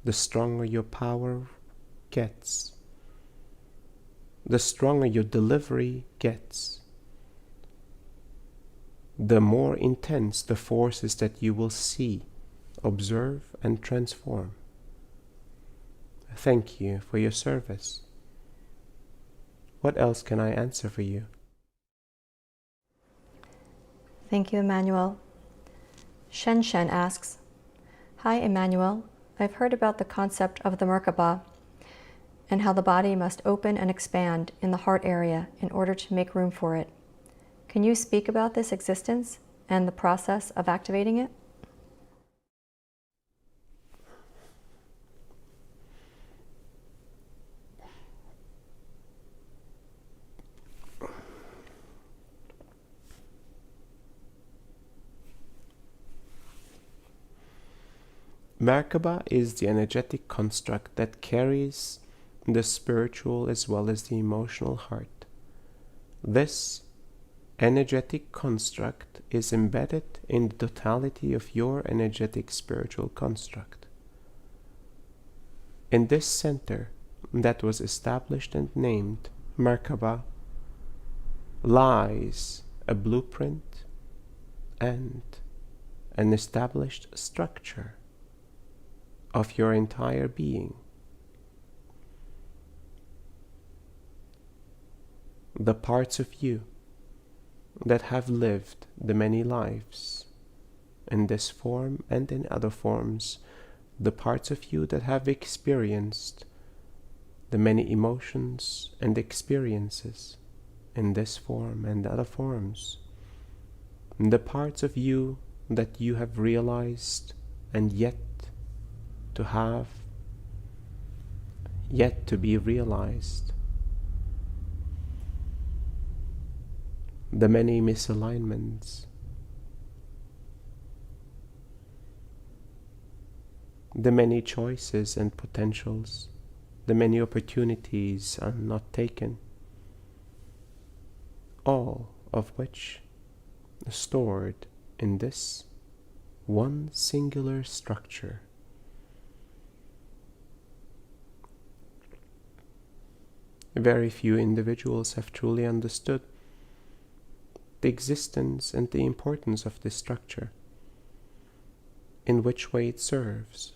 The stronger your power gets, the stronger your delivery gets, the more intense the forces that you will see, observe, and transform. Thank you for your service. What else can I answer for you? Thank you, Emmanuel. Shen Shen asks, Hi, Emmanuel. I've heard about the concept of the Merkaba and how the body must open and expand in the heart area in order to make room for it. Can you speak about this existence and the process of activating it? Merkaba is the energetic construct that carries the spiritual as well as the emotional heart. This energetic construct is embedded in the totality of your energetic spiritual construct. In this center that was established and named Merkaba lies a blueprint and an established structure of your entire being. The parts of you that have lived the many lives in this form and in other forms, the parts of you that have experienced the many emotions and experiences in this form and other forms, the parts of you that you have realized and yet to be realized, the many misalignments, the many choices and potentials, the many opportunities are not taken, all of which are stored in this one singular structure. Very few individuals have truly understood the existence and the importance of this structure, in which way it serves,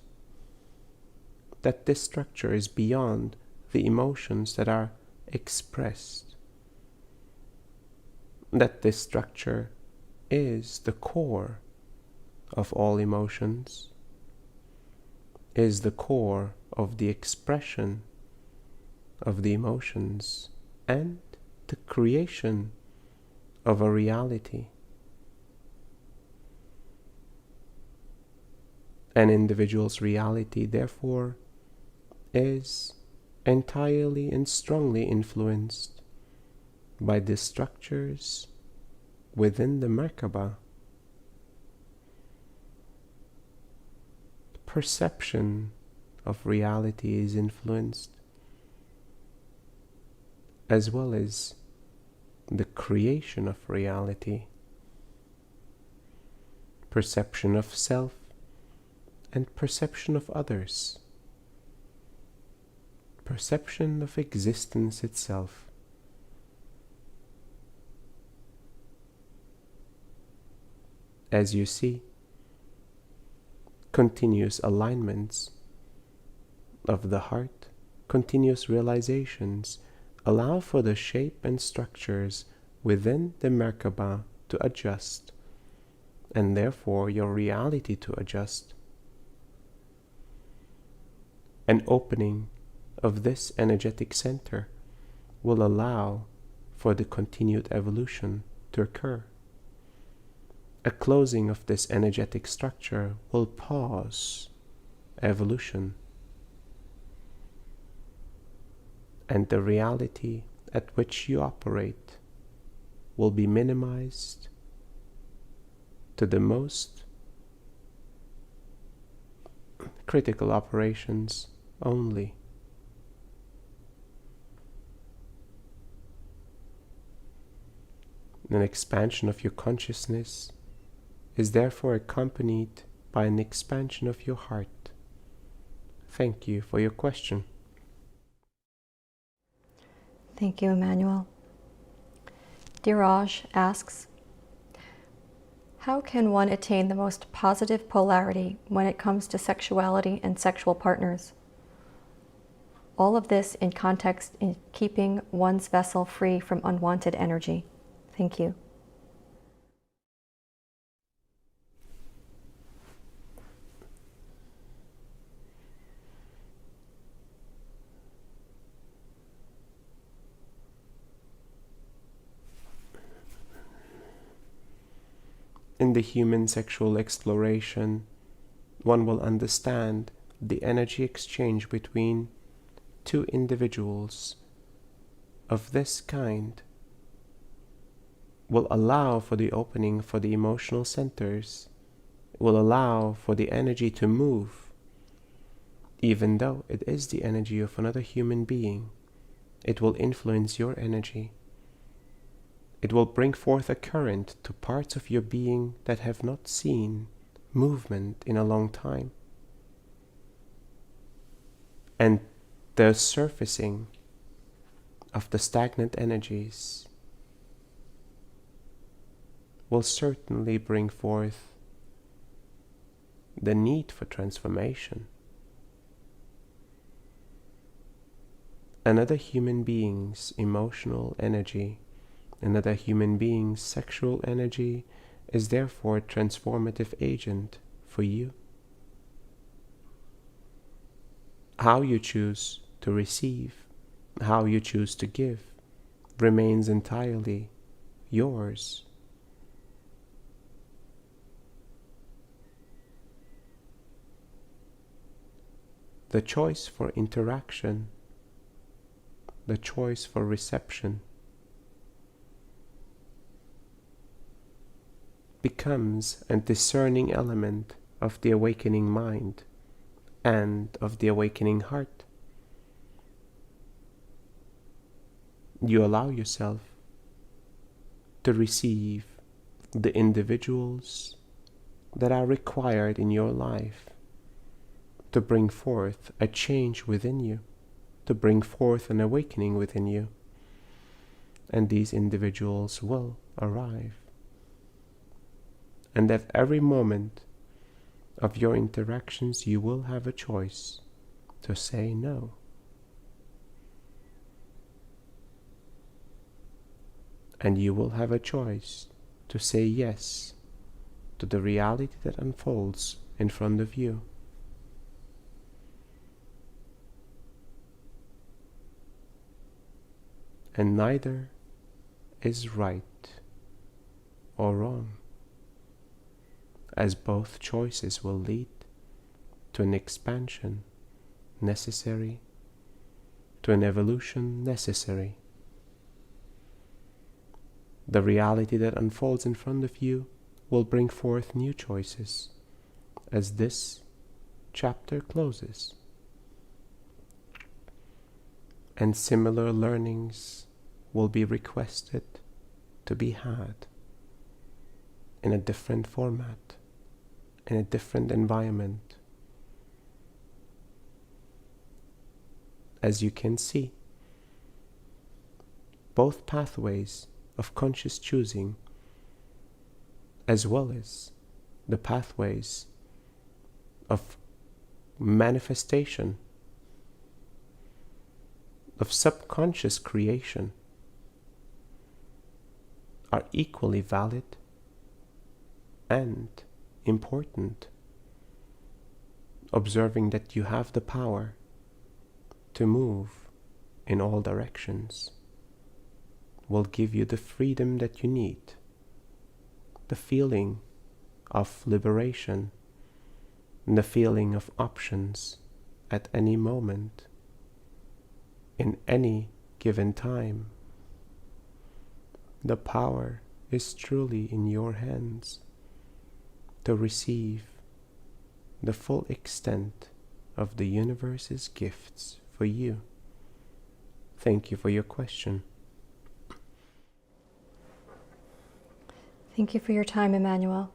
that this structure is beyond the emotions that are expressed, that this structure is the core of all emotions, is the core of the expression of the emotions and the creation of a reality. An individual's reality, therefore, is entirely and strongly influenced by the structures within the Merkaba. Perception of reality is influenced, as well as the creation of reality. Perception of self and perception of others, perception of existence itself. As you see, continuous alignments of the heart, continuous realizations allow for the shape and structures within the Merkaba to adjust, and therefore your reality to adjust. An opening of this energetic center will allow for the continued evolution to occur. A closing of this energetic structure will pause evolution, and the reality at which you operate will be minimized to the most critical operations only. An expansion of your consciousness is therefore accompanied by an expansion of your heart. Thank you for your question. Thank you, Emmanuel. Diraj asks, how can one attain the most positive polarity when it comes to sexuality and sexual partners? All of this in context in keeping one's vessel free from unwanted energy. Thank you. In the human sexual exploration, one will understand the energy exchange between two individuals of this kind will allow for the opening for the emotional centers, will allow for the energy to move. Even though it is the energy of another human being, it will influence your energy. It will bring forth a current to parts of your being that have not seen movement in a long time. And the surfacing of the stagnant energies will certainly bring forth the need for transformation. Another human being's emotional energy, another human being's sexual energy is therefore a transformative agent for you. How you choose to receive, how you choose to give, remains entirely yours. The choice for interaction, the choice for reception, becomes a discerning element of the awakening mind and of the awakening heart. You allow yourself to receive the individuals that are required in your life to bring forth a change within you, to bring forth an awakening within you. And these individuals will arrive. And at every moment of your interactions, you will have a choice to say no. And you will have a choice to say yes to the reality that unfolds in front of you. And neither is right or wrong, as both choices will lead to an expansion necessary, to an evolution necessary. The reality that unfolds in front of you will bring forth new choices as this chapter closes. And similar learnings will be requested to be had in a different format, in a different environment, as you can see, both pathways of conscious choosing, as well as the pathways of manifestation, of subconscious creation, are equally valid and important. Observing that you have the power to move in all directions will give you the freedom that you need, the feeling of liberation, and the feeling of options at any moment, in any given time. The power is truly in your hands to receive the full extent of the universe's gifts for you. Thank you for your question. Thank you for your time, Emmanuel.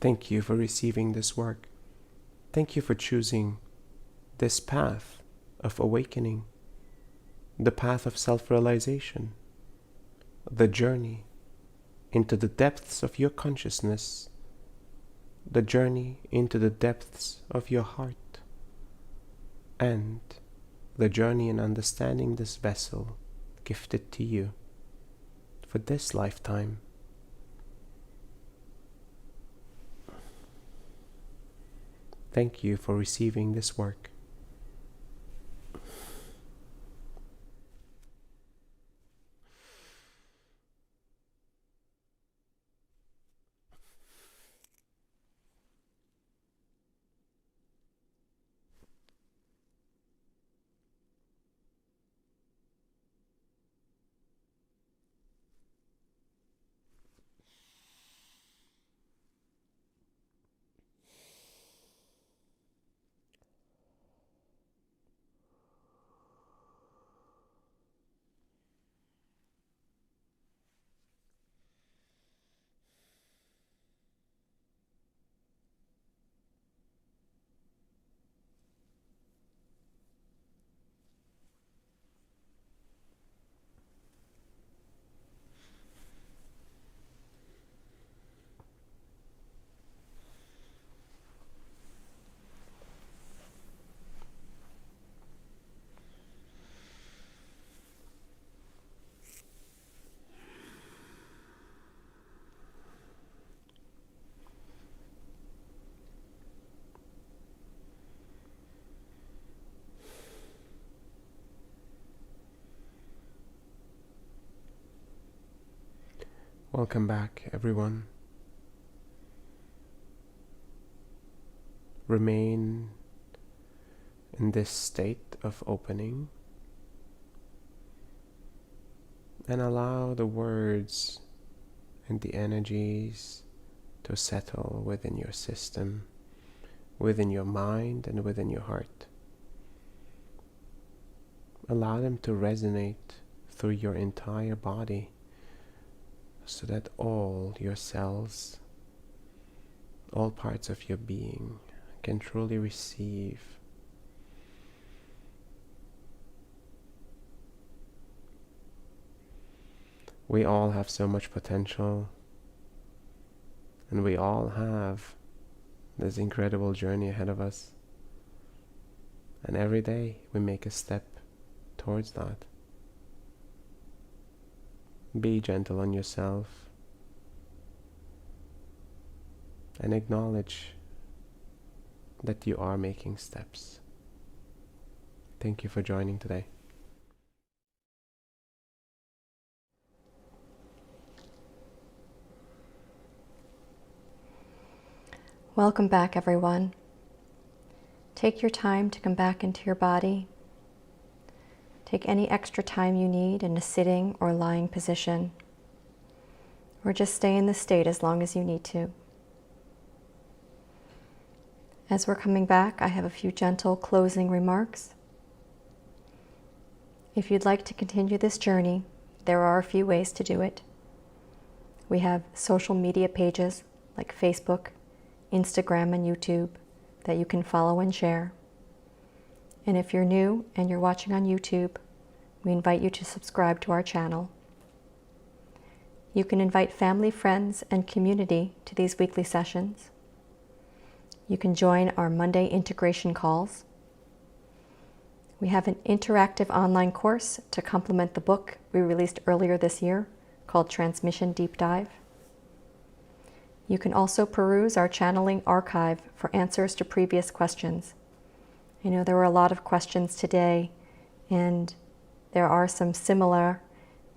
Thank you for receiving this work. Thank you for choosing this path of awakening, the path of self-realization, the journey into the depths of your consciousness, the journey into the depths of your heart, and the journey in understanding this vessel gifted to you for this lifetime. Thank you for receiving this work. Welcome back, everyone. Remain in this state of opening and allow the words and the energies to settle within your system, within your mind, and within your heart. Allow them to resonate through your entire body, so that all your cells, all parts of your being can truly receive we all have so much potential, and we all have this incredible journey ahead of us, and every day we make a step towards that. Be gentle on yourself and acknowledge that you are making steps. Thank you for joining today. Welcome back, everyone. Take your time to come back into your body. Take any extra time you need in a sitting or lying position, or just stay in this state as long as you need to. As we're coming back, I have a few gentle closing remarks. If you'd like to continue this journey, there are a few ways to do it. We have social media pages like Facebook, Instagram, and YouTube that you can follow and share. And if you're new and you're watching on YouTube, we invite you to subscribe to our channel. You can invite family, friends, and community to these weekly sessions. You can join our Monday integration calls. We have an interactive online course to complement the book we released earlier this year called Transmission Deep Dive. You can also peruse our channeling archive for answers to previous questions. I know there were a lot of questions today, and there are some similar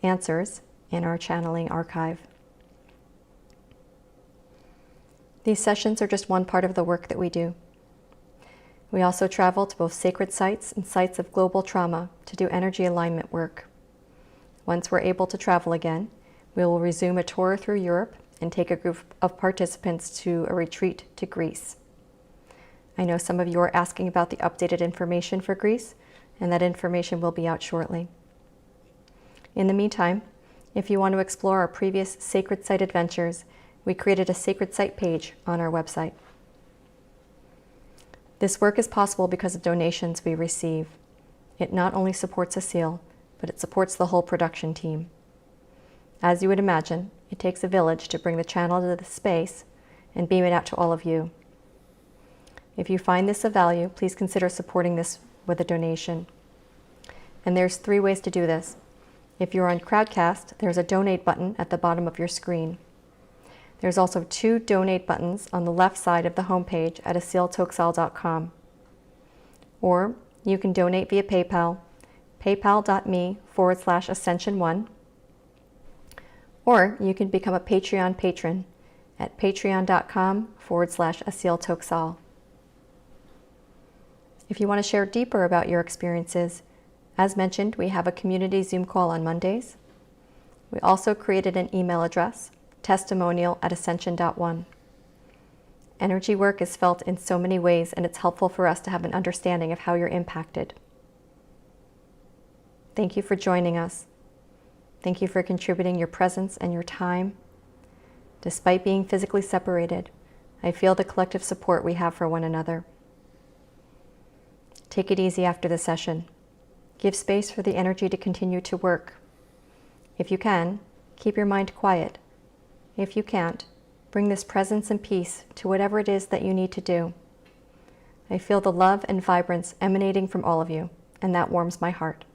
answers in our channeling archive. These sessions are just one part of the work that we do. We also travel to both sacred sites and sites of global trauma to do energy alignment work. Once we're able to travel again, we will resume a tour through Europe and take a group of participants to a retreat to Greece. I know some of you are asking about the updated information for Greece, and that information will be out shortly. In the meantime, if you want to explore our previous sacred site adventures, we created a sacred site page on our website. This work is possible because of donations we receive. It not only supports Aseel, but it supports the whole production team. As you would imagine, it takes a village to bring the channel to the space and beam it out to all of you. If you find this of value, please consider supporting this with a donation. And there's 3 ways to do this. If you're on Crowdcast, there's a donate button at the bottom of your screen. There's also 2 donate buttons on the left side of the homepage at aseeltoxal.com. Or you can donate via PayPal, paypal.me/ascension1. Or you can become a Patreon patron at patreon.com/aseeltoxal. If you want to share deeper about your experiences, as mentioned, we have a community Zoom call on Mondays. We also created an email address, testimonial@ascension.one. Energy work is felt in so many ways, and it's helpful for us to have an understanding of how you're impacted. Thank you for joining us. Thank you for contributing your presence and your time. Despite being physically separated, I feel the collective support we have for one another. Take it easy after the session. Give space for the energy to continue to work. If you can, keep your mind quiet. If you can't, bring this presence and peace to whatever it is that you need to do. I feel the love and vibrance emanating from all of you, and that warms my heart.